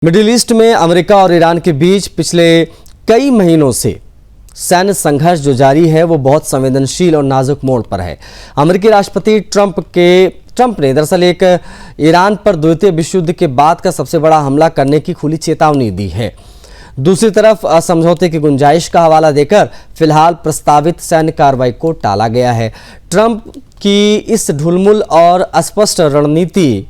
Middle east में America और Iran के बीच पिछले कई महीनों से सैन्य संघर्ष जो जारी है वो बहुत संवेदनशील और नाजुक मोड़ पर है। अमेरिकी राष्ट्रपति ट्रंप ने दरअसल एक ईरान पर द्वितीय विश्व युद्ध के बाद का सबसे बड़ा हमला करने की खुली चेतावनी दी है। दूसरी तरफ समझौते की गुंजाइश का हवाला देकर फिलहाल प्रस्तावित सैन्य कार्रवाई को टाला गया है। ट्रंप की इस ढुलमुल और अस्पष्ट रणनीति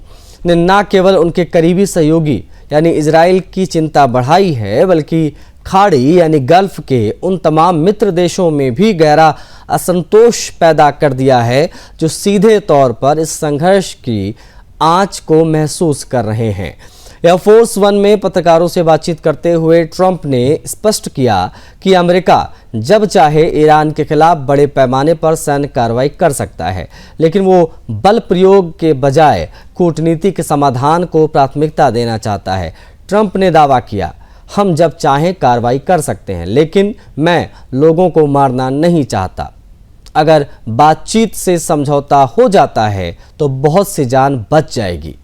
ने न केवल उनके करीबी सहयोगी यानी इजराइल की चिंता बढ़ाई है, बल्कि खाड़ी यानी गल्फ के उन तमाम मित्र देशों में भी गहरा असंतोष पैदा कर दिया है जो सीधे तौर पर इस संघर्ष की आंच को महसूस कर रहे हैं। एयरफोर्स वन में पत्रकारों से बातचीत करते हुए ट्रंप ने स्पष्ट किया कि अमेरिका जब चाहे ईरान के खिलाफ बड़े पैमाने पर सैन्य कार्रवाई कर सकता है, लेकिन वो बल प्रयोग के बजाय कूटनीतिक समाधान को प्राथमिकता देना चाहता है। ट्रंप ने दावा किया, हम जब चाहें कार्रवाई कर सकते हैं, लेकिन मैं लोगों को मारना नहीं चाहता। अगर बातचीत से समझौता हो जाता है तो बहुत सी जान बच जाएगी।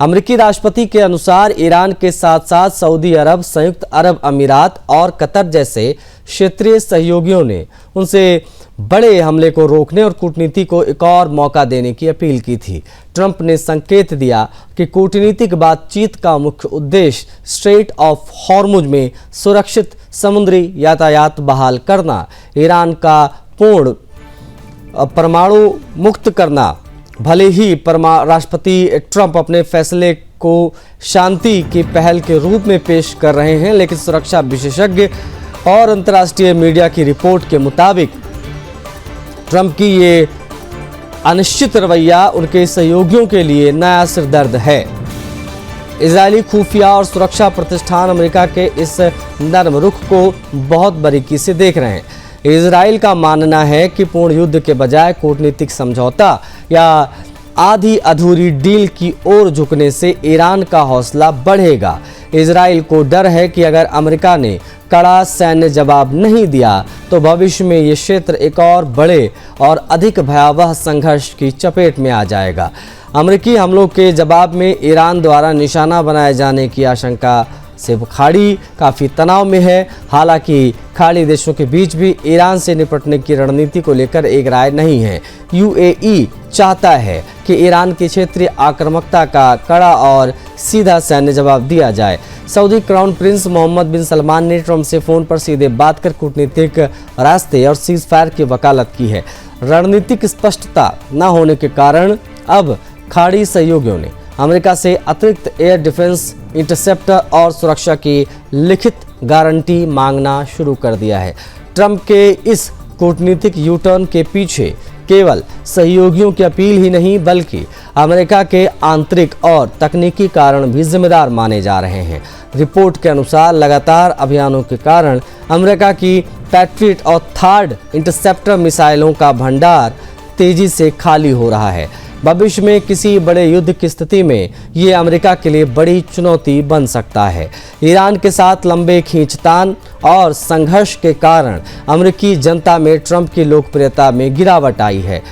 अमेरिकी राष्ट्रपति के अनुसार ईरान के साथ साथ सऊदी अरब, संयुक्त अरब अमीरात और कतर जैसे क्षेत्रीय सहयोगियों ने उनसे बड़े हमले को रोकने और कूटनीति को एक और मौका देने की अपील की थी। ट्रंप ने संकेत दिया कि कूटनीतिक बातचीत का मुख्य उद्देश्य स्ट्रेट ऑफ हॉर्मुज में सुरक्षित समुद्री यातायात बहाल करना, ईरान का पूर्ण परमाणु मुक्त करना। भले ही राष्ट्रपति ट्रंप अपने फैसले को शांति की पहल के रूप में पेश कर रहे हैं, लेकिन सुरक्षा विशेषज्ञ और अंतर्राष्ट्रीय मीडिया की रिपोर्ट के मुताबिक ट्रंप की ये अनिश्चित रवैया उनके सहयोगियों के लिए नया सिरदर्द है। इजरायली खुफिया और सुरक्षा प्रतिष्ठान अमेरिका के इस नरम रुख को बहुत बारीकी से देख रहे हैं। इजराइल का मानना है कि पूर्ण युद्ध के बजाय कूटनीतिक समझौता या आधी अधूरी डील की ओर झुकने से ईरान का हौसला बढ़ेगा। इजराइल को डर है कि अगर अमेरिका ने कड़ा सैन्य जवाब नहीं दिया तो भविष्य में ये क्षेत्र एक और बड़े और अधिक भयावह संघर्ष की चपेट में आ जाएगा। अमेरिकी हमलों के जवाब में ईरान द्वारा निशाना बनाए जाने की आशंका से खाड़ी काफ़ी तनाव में है। हालांकि खाड़ी देशों के बीच भी ईरान से निपटने की रणनीति को लेकर एक राय नहीं है। यूएई चाहता है कि ईरान की क्षेत्रीय आक्रामकता का कड़ा और सीधा सैन्य जवाब दिया जाए। सऊदी क्राउन प्रिंस मोहम्मद बिन सलमान ने ट्रंप से फ़ोन पर सीधे बात कर कूटनीतिक रास्ते और सीज फायर की वकालत की है। रणनीतिक स्पष्टता न होने के कारण अब खाड़ी सहयोगियों ने अमेरिका से अतिरिक्त एयर डिफेंस इंटरसेप्टर और सुरक्षा की लिखित गारंटी मांगना शुरू कर दिया है। ट्रंप के इस कूटनीतिक यू टर्न के पीछे केवल सहयोगियों की अपील ही नहीं, बल्कि अमेरिका के आंतरिक और तकनीकी कारण भी जिम्मेदार माने जा रहे हैं। रिपोर्ट के अनुसार लगातार अभियानों के कारण अमेरिका की पैट्रियट और थर्ड इंटरसेप्टर मिसाइलों का भंडार तेजी से खाली हो रहा है। भविष्य में किसी बड़े युद्ध की स्थिति में ये अमेरिका के लिए बड़ी चुनौती बन सकता है। ईरान के साथ लंबे खींचतान और संघर्ष के कारण अमेरिकी जनता में ट्रंप की लोकप्रियता में गिरावट आई है।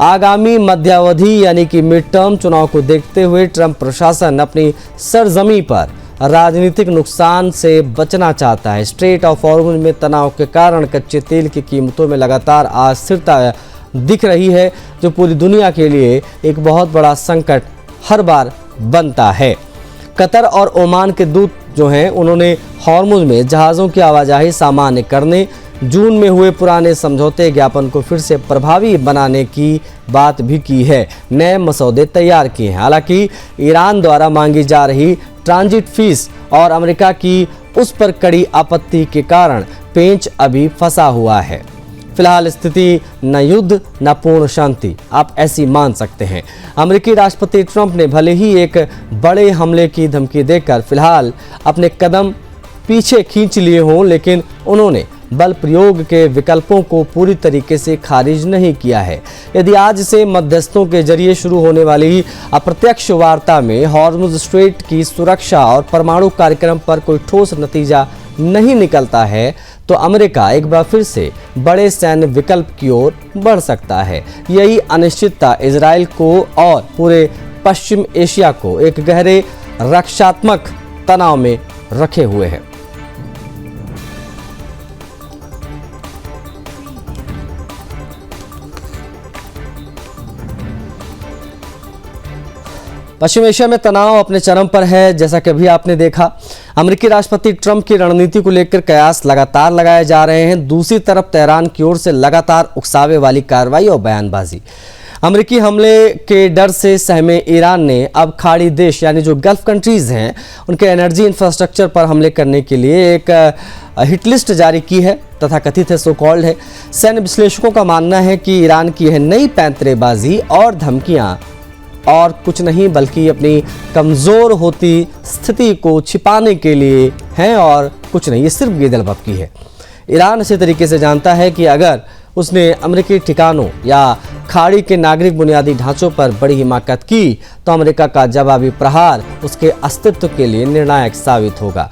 आगामी मध्यावधि यानी कि मिड टर्म चुनाव को देखते हुए ट्रंप प्रशासन अपनी सरजमी पर राजनीतिक नुकसान से बचना चाहता है। स्ट्रेट ऑफ हॉर्मुज में तनाव के कारण कच्चे तेल की कीमतों में लगातार अस्थिरता दिख रही है, जो पूरी दुनिया के लिए एक बहुत बड़ा संकट हर बार बनता है। कतर और ओमान के दूत जो हैं उन्होंने हॉर्मुज में जहाज़ों की आवाजाही सामान्य करने, जून में हुए पुराने समझौते ज्ञापन को फिर से प्रभावी बनाने की बात भी की है। नए मसौदे तैयार किए हैं। हालांकि ईरान द्वारा मांगी जा रही ट्रांजिट फीस और अमेरिका की उस पर कड़ी आपत्ति के कारण पेंच अभी फंसा हुआ है। फिलहाल स्थिति न युद्ध न पूर्ण शांति, आप ऐसी मान सकते हैं। अमेरिकी राष्ट्रपति ट्रंप ने भले ही एक बड़े हमले की धमकी देकर फिलहाल अपने कदम पीछे खींच लिए हों, लेकिन उन्होंने बल प्रयोग के विकल्पों को पूरी तरीके से खारिज नहीं किया है। यदि आज से मध्यस्थों के जरिए शुरू होने वाली अप्रत्यक्ष वार्ता में हॉर्मुज स्ट्रेट की सुरक्षा और परमाणु कार्यक्रम पर कोई ठोस नतीजा नहीं निकलता है तो अमेरिका एक बार फिर से बड़े सैन्य विकल्प की ओर बढ़ सकता है। यही अनिश्चितता इजराइल को और पूरे पश्चिम एशिया को एक गहरे रक्षात्मक तनाव में रखे हुए हैं। पश्चिम एशिया में तनाव अपने चरम पर है। जैसा कि अभी आपने देखा, अमेरिकी राष्ट्रपति ट्रंप की रणनीति को लेकर कयास लगातार लगाए जा रहे हैं। दूसरी तरफ तेहरान की ओर से लगातार उकसावे वाली कार्रवाई और बयानबाजी। अमेरिकी हमले के डर से सहमे ईरान ने अब खाड़ी देश यानी जो गल्फ कंट्रीज हैं उनके एनर्जी इंफ्रास्ट्रक्चर पर हमले करने के लिए एक हिट लिस्ट जारी की है, तथा कथित है, सो कॉल्ड है। सैन्य विश्लेषकों का मानना है कि ईरान की यह नई पैंतरेबाजी और धमकियां और कुछ नहीं बल्कि अपनी कमज़ोर होती स्थिति को छिपाने के लिए हैं और कुछ नहीं, ये सिर्फ गेदलबप्पी है। ईरान इसी तरीके से जानता है कि अगर उसने अमेरिकी ठिकानों या खाड़ी के नागरिक बुनियादी ढांचों पर बड़ी हिमाकत की तो अमेरिका का जवाबी प्रहार उसके अस्तित्व के लिए निर्णायक साबित होगा।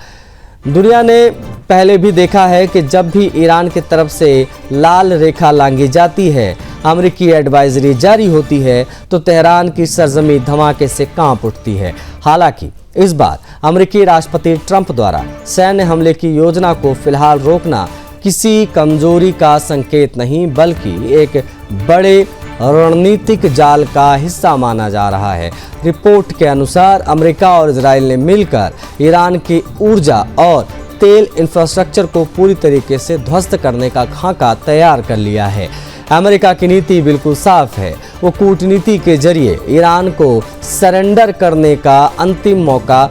दुनिया ने पहले भी देखा है कि जब भी ईरान की तरफ से लाल रेखा लांघी जाती है, अमेरिकी एडवाइजरी जारी होती है, तो तेहरान की सरजमी धमाके से कांप उठती है। हालांकि इस बार अमेरिकी राष्ट्रपति ट्रंप द्वारा सैन्य हमले की योजना को फिलहाल रोकना किसी कमजोरी का संकेत नहीं बल्कि एक बड़े रणनीतिक जाल का हिस्सा माना जा रहा है। रिपोर्ट के अनुसार अमेरिका और इजराइल ने मिलकर ईरान की ऊर्जा और तेल इंफ्रास्ट्रक्चर को पूरी तरीके से ध्वस्त करने का खाका तैयार कर लिया है। अमेरिका की नीति बिल्कुल साफ है, वो कूटनीति के जरिए ईरान को सरेंडर करने का अंतिम मौका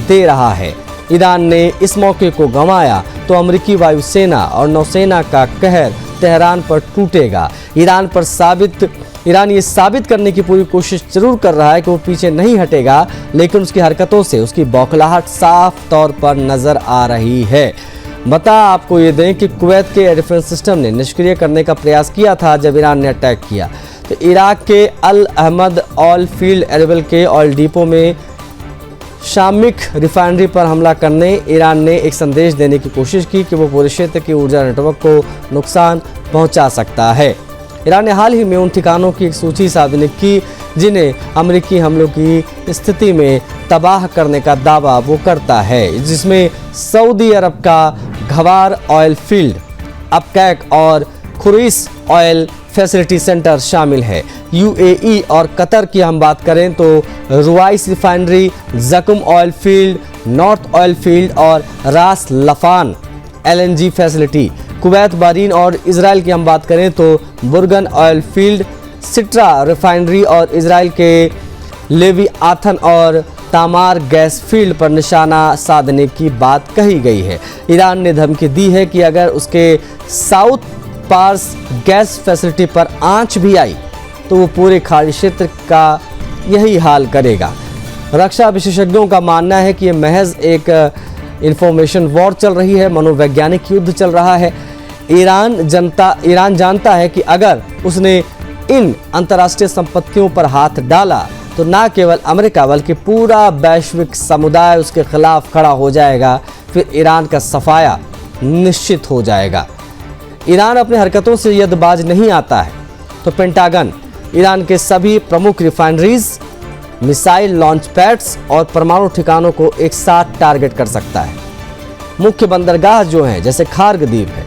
दे रहा है। ईरान ने इस मौके को गंवाया तो अमेरिकी वायुसेना और नौसेना का कहर तेहरान पर टूटेगा। ईरान ये साबित करने की पूरी कोशिश जरूर कर रहा है कि वो पीछे नहीं हटेगा, लेकिन उसकी हरकतों से उसकी बौखलाहट साफ तौर पर नजर आ रही है। बता आपको ये दें कि कुवैत के एयर डिफेंस सिस्टम ने निष्क्रिय करने का प्रयास किया था जब ईरान ने अटैक किया। तो इराक के अल अहमद ऑयल फील्ड एरबिल के ऑयल डिपो में शामिक रिफाइनरी पर हमला करने ईरान ने एक संदेश देने की कोशिश की कि वो पूरे क्षेत्र की ऊर्जा नेटवर्क को नुकसान पहुंचा सकता है। ईरान ने हाल ही में उन ठिकानों की एक सूची सार्वजनिक की जिन्हें अमेरिकी हमलों की स्थिति में तबाह करने का दावा वो करता है, जिसमें सऊदी अरब का घवार ऑयल फील्ड, अबकैक और खुरीस ऑयल फैसिलिटी सेंटर शामिल है। यूएई और कतर की हम बात करें तो Ruwais refinery, Zakum oil field, north oil field और Ras Laffan LNG facility. Kuwait, Bahrain और इजराइल की हम बात करें तो Burgan oil field, Sitra refinery और इजराइल के लेविआथन और तामार गैस फील्ड पर निशाना साधने की बात कही गई है। ईरान ने धमकी दी है कि अगर उसके साउथ पार्स गैस फैसिलिटी पर आंच भी आई तो वो पूरे खाड़ी क्षेत्र का यही हाल करेगा। रक्षा विशेषज्ञों का मानना है कि ये महज एक इंफॉर्मेशन वॉर चल रही है, मनोवैज्ञानिक युद्ध चल रहा है। ईरान जानता है कि अगर उसने इन अंतर्राष्ट्रीय संपत्तियों पर हाथ डाला तो न केवल अमेरिका बल्कि पूरा वैश्विक समुदाय उसके खिलाफ खड़ा हो जाएगा, फिर ईरान का सफाया निश्चित हो जाएगा। ईरान अपनी हरकतों से यदि बाज नहीं आता है तो पेंटागन ईरान के सभी प्रमुख रिफाइनरीज, मिसाइल लॉन्च पैड्स और परमाणु ठिकानों को एक साथ टारगेट कर सकता है। मुख्य बंदरगाह जो हैं जैसे खार्ग द्वीप है,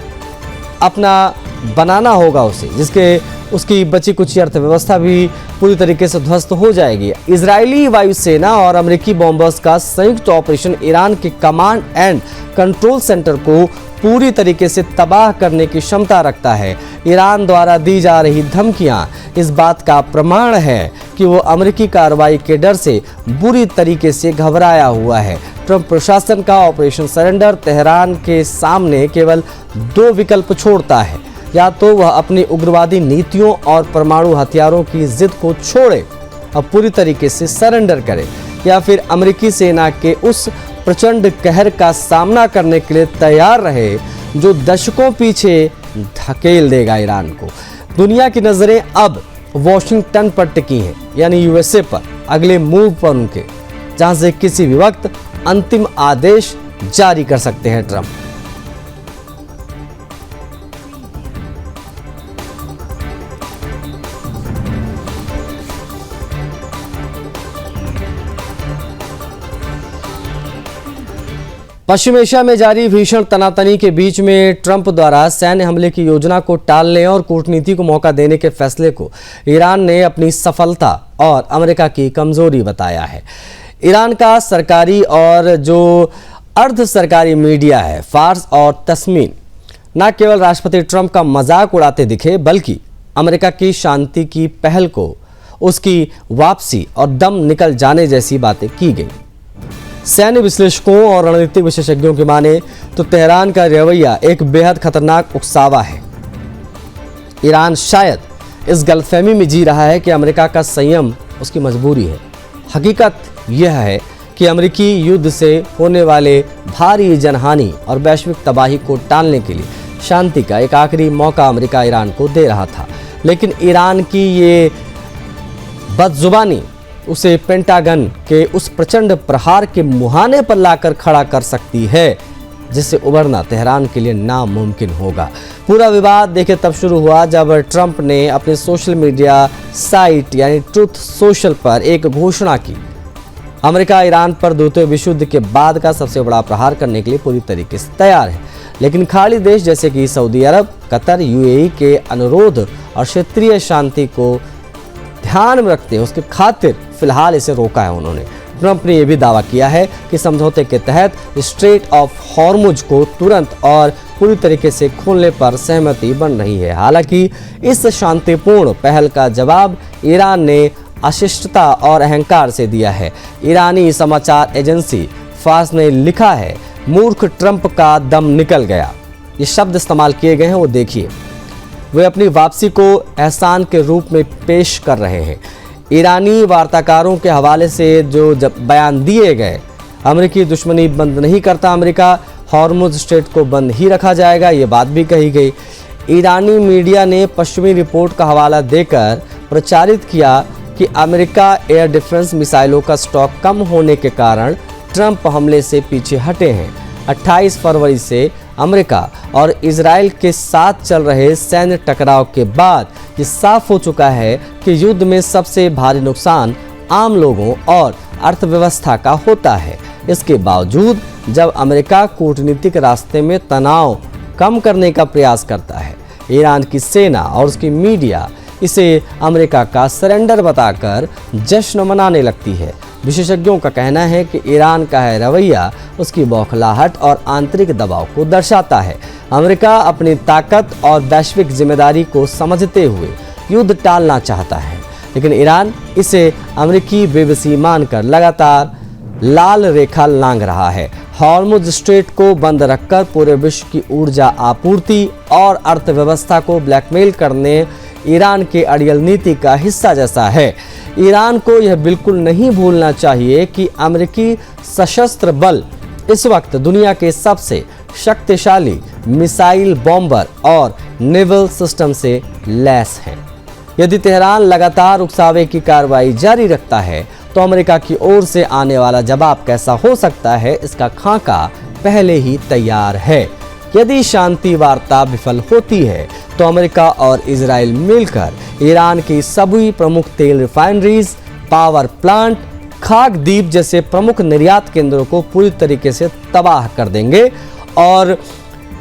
अपना बनाना होगा उसे, जिसके उसकी बची कुछ अर्थव्यवस्था भी पूरी तरीके से ध्वस्त हो जाएगी। इजरायली वायुसेना और अमेरिकी बॉम्बर्स का संयुक्त ऑपरेशन ईरान के कमांड एंड कंट्रोल सेंटर को पूरी तरीके से तबाह करने की क्षमता रखता है। ईरान द्वारा दी जा रही धमकियां इस बात का प्रमाण है कि वो अमेरिकी कार्रवाई के डर से बुरी तरीके से घबराया हुआ है। ट्रंप प्रशासन का ऑपरेशन सरेंडर तेहरान के सामने केवल दो विकल्प छोड़ता है, या तो वह अपनी उग्रवादी नीतियों और परमाणु हथियारों की जिद को छोड़े और पूरी तरीके से सरेंडर करे, या फिर अमेरिकी सेना के उस प्रचंड कहर का सामना करने के लिए तैयार रहे जो दशकों पीछे धकेल देगा ईरान को। दुनिया की नजरें अब वॉशिंगटन पर टिकी हैं, यानी यूएसए पर, अगले मूव पर उनके, जहां से किसी भी वक्त अंतिम आदेश जारी कर सकते हैं ट्रंप। पश्चिम एशिया में जारी भीषण तनातनी के बीच में ट्रंप द्वारा सैन्य हमले की योजना को टालने और कूटनीति को मौका देने के फैसले को ईरान ने अपनी सफलता और अमेरिका की कमजोरी बताया है। ईरान का सरकारी और जो अर्ध सरकारी मीडिया है, फार्स और तस्मीन, न केवल राष्ट्रपति ट्रंप का मजाक उड़ाते दिखे बल्कि अमेरिका की शांति की पहल को, उसकी वापसी और दम निकल जाने जैसी बातें की गई। सैन्य विश्लेषकों और रणनीतिक विशेषज्ञों की माने तो तेहरान का रवैया एक बेहद खतरनाक उकसावा है। ईरान शायद इस गलतफहमी में जी रहा है कि अमेरिका का संयम उसकी मजबूरी है। हकीकत यह है कि अमेरिकी युद्ध से होने वाले भारी जनहानि और वैश्विक तबाही को टालने के लिए शांति का एक आखिरी मौका अमेरिका ईरान को दे रहा था, लेकिन ईरान की ये बदजुबानी उसे पेंटागन के उस प्रचंड प्रहार के मुहाने पर लाकर खड़ा कर सकती है जिससे उबरना तेहरान के लिए नामुमकिन होगा। पूरा विवाद देखिए तब शुरू हुआ जब ट्रंप ने अपने सोशल मीडिया साइट यानी ट्रुथ सोशल पर एक घोषणा की। अमेरिका ईरान पर द्वितीय विश्व युद्ध के बाद का सबसे बड़ा प्रहार करने के लिए पूरी तरीके से तैयार है, लेकिन खाड़ी देश जैसे कि सऊदी अरब, कतर, यूएई के अनुरोध और क्षेत्रीय शांति को ध्यान में रखते हैं उसके खातिर फिलहाल इसे रोका है उन्होंने। ट्रंप ने यह भी दावा किया है कि समझौते के तहत स्ट्रेट ऑफ हॉर्मुज को तुरंत और पूरी तरीके से खोलने पर सहमति बन रही है। हालांकि इस शांतिपूर्ण पहल का जवाब ईरान ने अशिष्टता और अहंकार से दिया है। ईरानी समाचार एजेंसी फार्स ने लिखा है, मूर्ख ट्रंप का दम निकल गया। ये शब्द इस्तेमाल किए गए हैं, वो देखिए। वे अपनी वापसी को एहसान के रूप में पेश कर रहे हैं। ईरानी वार्ताकारों के हवाले से जो जब बयान दिए गए, अमेरिकी दुश्मनी बंद नहीं करता अमेरिका, हॉर्मुज स्ट्रेट को बंद ही रखा जाएगा, ये बात भी कही गई। ईरानी मीडिया ने पश्चिमी रिपोर्ट का हवाला देकर प्रचारित किया कि अमेरिका एयर डिफेंस मिसाइलों का स्टॉक कम होने के कारण ट्रंप हमले से पीछे हटे हैं। 28 फरवरी से अमेरिका और इजराइल के साथ चल रहे सैन्य टकराव के बाद ये साफ हो चुका है कि युद्ध में सबसे भारी नुकसान आम लोगों और अर्थव्यवस्था का होता है। इसके बावजूद जब अमेरिका कूटनीतिक रास्ते में तनाव कम करने का प्रयास करता है, ईरान की सेना और उसकी मीडिया इसे अमेरिका का सरेंडर बताकर जश्न मनाने लगती है। विशेषज्ञों का कहना है कि ईरान का है रवैया उसकी बौखलाहट और आंतरिक दबाव को दर्शाता है। अमेरिका अपनी ताकत और वैश्विक जिम्मेदारी को समझते हुए युद्ध टालना चाहता है, लेकिन ईरान इसे अमेरिकी बेबसी मानकर लगातार लाल रेखा लांघ रहा है। हॉर्मुज स्ट्रेट को बंद रखकर पूरे विश्व की ऊर्जा आपूर्ति और अर्थव्यवस्था को ब्लैकमेल करने ईरान के अड़ियल नीति का हिस्सा जैसा है। ईरान को यह बिल्कुल नहीं भूलना चाहिए कि अमेरिकी सशस्त्र बल इस वक्त दुनिया के सबसे शक्तिशाली मिसाइल बॉम्बर और नेवल सिस्टम से लैस हैं। यदि तेहरान लगातार उकसावे की कार्रवाई जारी रखता है तो अमेरिका की ओर से आने वाला जवाब कैसा हो सकता है, इसका खाका पहले ही तैयार है। यदि शांति वार्ता विफल होती है तो अमेरिका और इजराइल मिलकर ईरान की सभी प्रमुख तेल रिफाइनरीज, पावर प्लांट, खाक द्वीप जैसे प्रमुख निर्यात केंद्रों को पूरी तरीके से तबाह कर देंगे और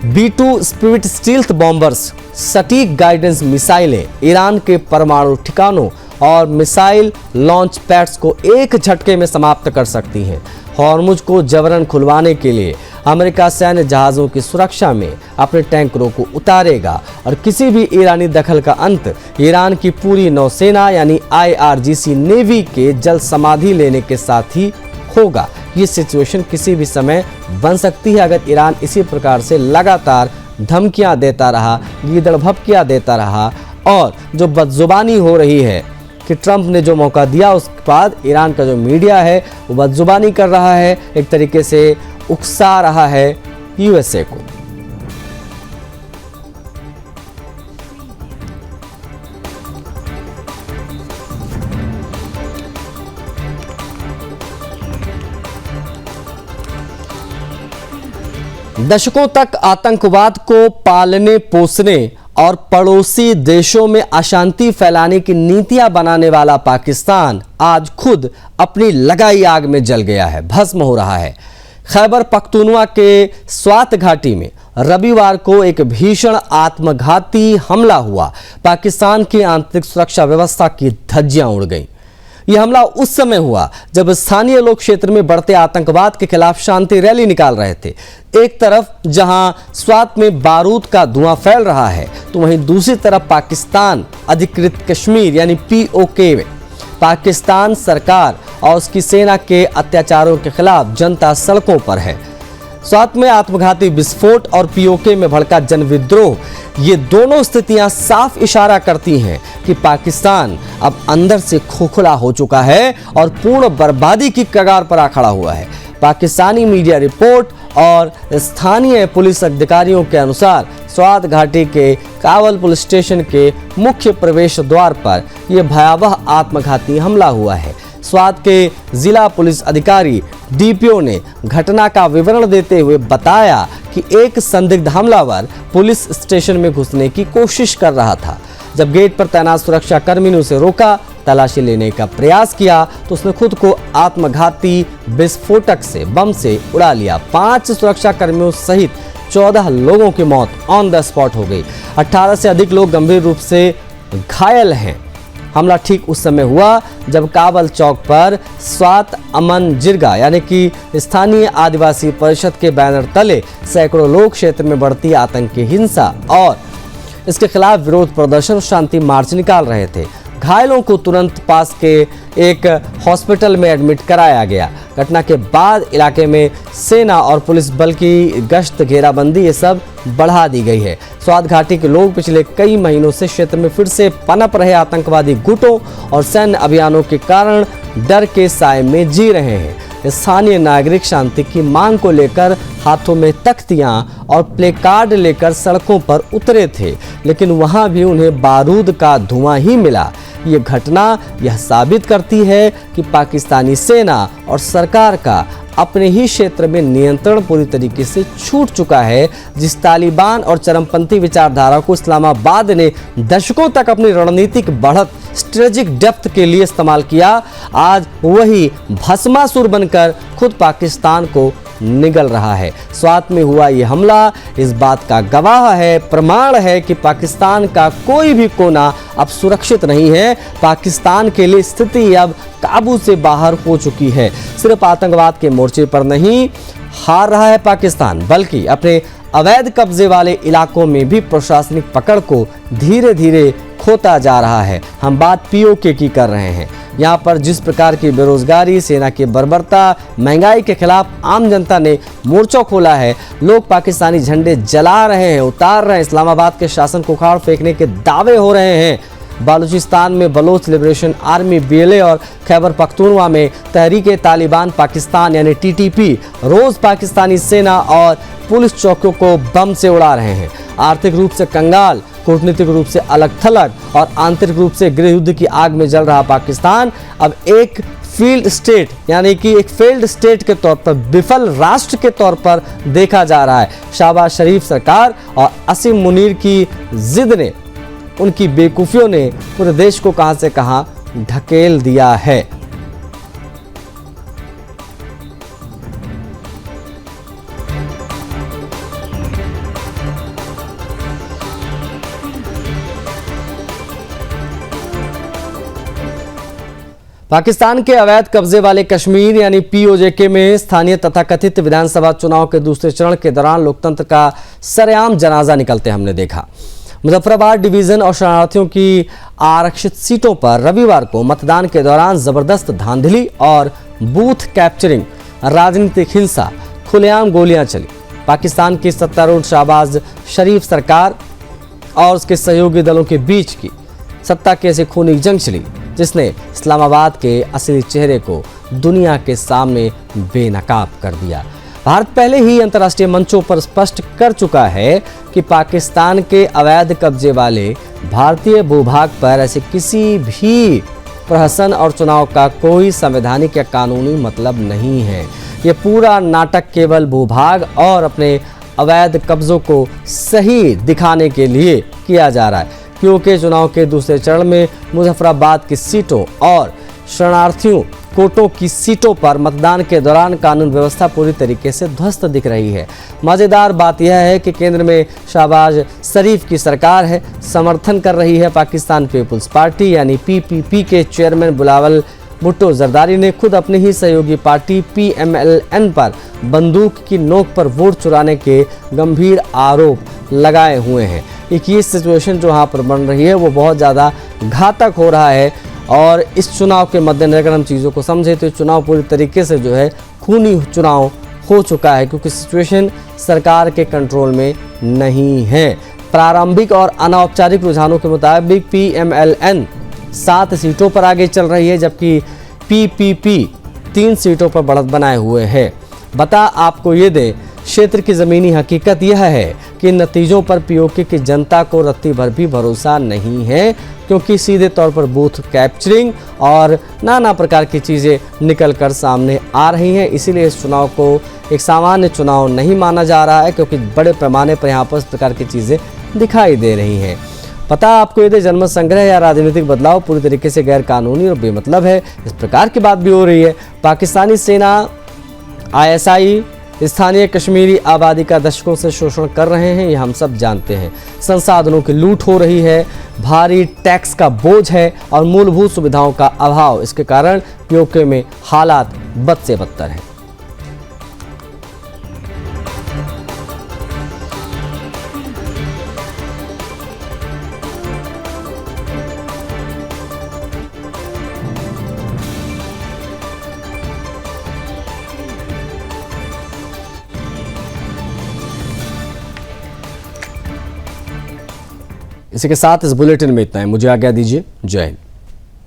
B-2 स्पिरिट स्टील्थ बॉम्बर्स, सटीक गाइडेंस मिसाइलें ईरान के परमाणु ठिकानों और मिसाइल लॉन्च पैड्स को एक झटके में समाप्त कर सकती हैं। हॉर्मुज को जबरन खुलवाने के लिए अमेरिका सैन्य जहाज़ों की सुरक्षा में अपने टैंकरों को उतारेगा और किसी भी ईरानी दखल का अंत ईरान की पूरी नौसेना यानी IRGC नेवी के जल समाधि लेने के साथ ही होगा। ये सिचुएशन किसी भी समय बन सकती है अगर ईरान इसी प्रकार से लगातार धमकियां देता रहा, गीदड़ भपकियां देता रहा और जो बदजुबानी हो रही है कि ट्रंप ने जो मौका दिया उसके बाद ईरान का जो मीडिया है वो बदजुबानी कर रहा है, एक तरीके से उकसा रहा है USA को। दशकों तक आतंकवाद को पालने पोसने और पड़ोसी देशों में अशांति फैलाने की नीतियां बनाने वाला पाकिस्तान आज खुद अपनी लगाई आग में जल गया है, भस्म हो रहा है। खैबर पख्तूनवा के स्वात घाटी में रविवार को एक भीषण आत्मघाती हमला हुआ। पाकिस्तान की आंतरिक सुरक्षा व्यवस्था की धज्जियां उड़ गईं। यह हमला उस समय हुआ जब स्थानीय लोग क्षेत्र में बढ़ते आतंकवाद के खिलाफ शांति रैली निकाल रहे थे। एक तरफ जहां स्वात में बारूद का धुआं फैल रहा है, तो वहीं दूसरी तरफ पाकिस्तान अधिकृत कश्मीर यानी POK में पाकिस्तान सरकार और उसकी सेना के अत्याचारों के खिलाफ जनता सड़कों पर है। स्वात में आत्मघाती विस्फोट और POK में भड़का जनविद्रोह, ये दोनों स्थितियां साफ इशारा करती हैं कि पाकिस्तान अब अंदर से खोखला हो चुका है और पूर्ण बर्बादी की कगार पर आ खड़ा हुआ है। पाकिस्तानी मीडिया रिपोर्ट और स्थानीय पुलिस अधिकारियों के अनुसार स्वात घाटी के कावल पुलिस स्टेशन के मुख्य प्रवेश द्वार पर यह भयावह आत्मघाती हमला हुआ है। स्वात के जिला पुलिस अधिकारी DPO ने घटना का विवरण देते हुए बताया कि एक संदिग्ध हमलावर पुलिस स्टेशन में घुसने की कोशिश कर रहा था। जब गेट पर तैनात सुरक्षा कर्मी ने उसे रोका, तलाशी लेने का प्रयास किया, तो उसने खुद को आत्मघाती विस्फोटक से बम से उड़ा लिया। 5 सुरक्षा कर्मियों सहित 14 लोगों की मौत ऑन द स्पॉट हो गई। 18 से अधिक लोग गंभीर रूप से घायल हैं। हमला ठीक उस समय हुआ जब काबल चौक पर स्वात अमन जिरगा यानी कि स्थानीय आदिवासी परिषद के बैनर तले सैकड़ों लोग क्षेत्र में बढ़ती आतंकी हिंसा और इसके खिलाफ विरोध प्रदर्शन और शांति मार्च निकाल रहे थे। घायलों को तुरंत पास के एक हॉस्पिटल में एडमिट कराया गया। घटना के बाद इलाके में सेना और पुलिस बल की गश्त, घेराबंदी ये सब बढ़ा दी गई है। स्वात घाटी के लोग पिछले कई महीनों से क्षेत्र में फिर से पनप रहे आतंकवादी गुटों और सैन्य अभियानों के कारण डर के साए में जी रहे हैं। स्थानीय नागरिक शांति की मांग को लेकर हाथों में तख्तियां और प्लेकार्ड लेकर सड़कों पर उतरे थे, लेकिन वहां भी उन्हें बारूद का धुआं ही मिला। ये घटना यह साबित करती है कि पाकिस्तानी सेना और सरकार का अपने ही क्षेत्र में नियंत्रण पूरी तरीके से छूट चुका है। जिस तालिबान और चरमपंथी विचारधारा को इस्लामाबाद ने दशकों तक अपनी रणनीतिक बढ़त स्ट्रेटेजिक डेप्थ के लिए इस्तेमाल किया, आज वही भस्मासुर बनकर खुद पाकिस्तान को निगल रहा है। स्वात में हुआ ये हमला इस बात का गवाह है, प्रमाण है कि पाकिस्तान का कोई भी कोना अब सुरक्षित नहीं है। पाकिस्तान के लिए स्थिति अब काबू से बाहर हो चुकी है। सिर्फ आतंकवाद के मोर्चे पर नहीं हार रहा है पाकिस्तान, बल्कि अपने अवैध कब्जे वाले इलाकों में भी प्रशासनिक पकड़ को धीरे धीरे खोता जा रहा है। हम बात POK की कर रहे हैं। यहाँ पर जिस प्रकार की बेरोजगारी, सेना की बर्बरता, महंगाई के खिलाफ आम जनता ने मोर्चा खोला है। लोग पाकिस्तानी झंडे जला रहे हैं, उतार रहे हैं, इस्लामाबाद के शासन को उखाड़ फेंकने के दावे हो रहे हैं। बालूचिस्तान में बलोच लिबरेशन आर्मी BLA और खैबर पख्तूनवा में तहरीक तालिबान पाकिस्तान यानी TTP रोज पाकिस्तानी सेना और पुलिस चौकियों को बम से उड़ा रहे हैं। आर्थिक रूप से कंगाल, कूटनीतिक रूप से अलग थलग और आंतरिक रूप से गृह युद्ध की आग में जल रहा पाकिस्तान अब एक फील्ड स्टेट यानी कि एक फेल्ड स्टेट के तौर पर, विफल राष्ट्र के तौर पर देखा जा रहा है। शहबाज शरीफ सरकार और असीम मुनीर की जिद ने, उनकी बेवकूफियों ने पूरे देश को कहां से कहां ढकेल दिया है। पाकिस्तान के अवैध कब्जे वाले कश्मीर यानी POK में स्थानीय तथाकथित विधानसभा चुनाव के दूसरे चरण के दौरान लोकतंत्र का सरेआम जनाजा निकलते हमने देखा। मुजफ्फराबाद डिवीजन और शरणार्थियों की आरक्षित सीटों पर रविवार को मतदान के दौरान जबरदस्त धांधली और बूथ कैप्चरिंग, राजनीतिक हिंसा, खुलेआम गोलियां चली। पाकिस्तान की सत्तारूढ़ शहबाज शरीफ सरकार और उसके सहयोगी दलों के बीच की सत्ता की ऐसी खूनी जंग चली जिसने इस्लामाबाद के असली चेहरे को दुनिया के सामने बेनकाब कर दिया। भारत पहले ही अंतर्राष्ट्रीय मंचों पर स्पष्ट कर चुका है कि पाकिस्तान के अवैध कब्जे वाले भारतीय भूभाग पर ऐसे किसी भी प्रहसन और चुनाव का कोई संवैधानिक या कानूनी मतलब नहीं है। ये पूरा नाटक केवल भूभाग और अपने अवैध कब्जों को सही दिखाने के लिए किया जा रहा है, क्योंकि चुनाव के दूसरे चरण में मुजफ्फराबाद की सीटों और शरणार्थियों कोटों की सीटों पर मतदान के दौरान कानून व्यवस्था पूरी तरीके से ध्वस्त दिख रही है। मजेदार बात यह है कि केंद्र में शहबाज शरीफ की सरकार है, समर्थन कर रही है पाकिस्तान पीपुल्स पार्टी यानी पीपीपी के चेयरमैन बिलावल भुट्टो जरदारी ने खुद अपनी ही सहयोगी पार्टी पीएमएलएन पर बंदूक की नोक पर वोट चुराने के गंभीर आरोप लगाए हुए हैं। ये सिचुएशन जो यहाँ पर बन रही है वो बहुत ज़्यादा घातक हो रहा है और इस चुनाव के मद्देनजर अगर हम चीज़ों को समझें तो चुनाव पूरी तरीके से जो है खूनी चुनाव हो चुका है, क्योंकि सिचुएशन सरकार के कंट्रोल में नहीं है। प्रारंभिक और अनौपचारिक रुझानों के मुताबिक पीएमएलएन 7 सीटों पर आगे चल रही है, जबकि पीपीपी 3 सीटों पर बढ़त बनाए हुए है। बता आपको ये दे, क्षेत्र की ज़मीनी हकीकत यह है कि नतीजों पर पीओके की जनता को रत्ती भर भी भरोसा नहीं है, क्योंकि सीधे तौर पर बूथ कैप्चरिंग और नाना प्रकार की चीज़ें निकल कर सामने आ रही हैं। इसीलिए इस चुनाव को एक सामान्य चुनाव नहीं माना जा रहा है, क्योंकि बड़े पैमाने पर यहाँ पर इस प्रकार की चीज़ें दिखाई दे रही हैं। पता आपको यदि जनमत संग्रह या राजनीतिक बदलाव पूरी तरीके से गैर कानूनी और बेमतलब है, इस प्रकार की बात भी हो रही है। पाकिस्तानी सेना आईएसआई स्थानीय कश्मीरी आबादी का दशकों से शोषण कर रहे हैं, ये हम सब जानते हैं। संसाधनों की लूट हो रही है, भारी टैक्स का बोझ है और मूलभूत सुविधाओं का अभाव। इसके कारण पीओके में हालात बद से बदतर हैं। इसी के साथ इस बुलेटिन में इतना है। मुझे आज्ञा दीजिए। जय हिंद।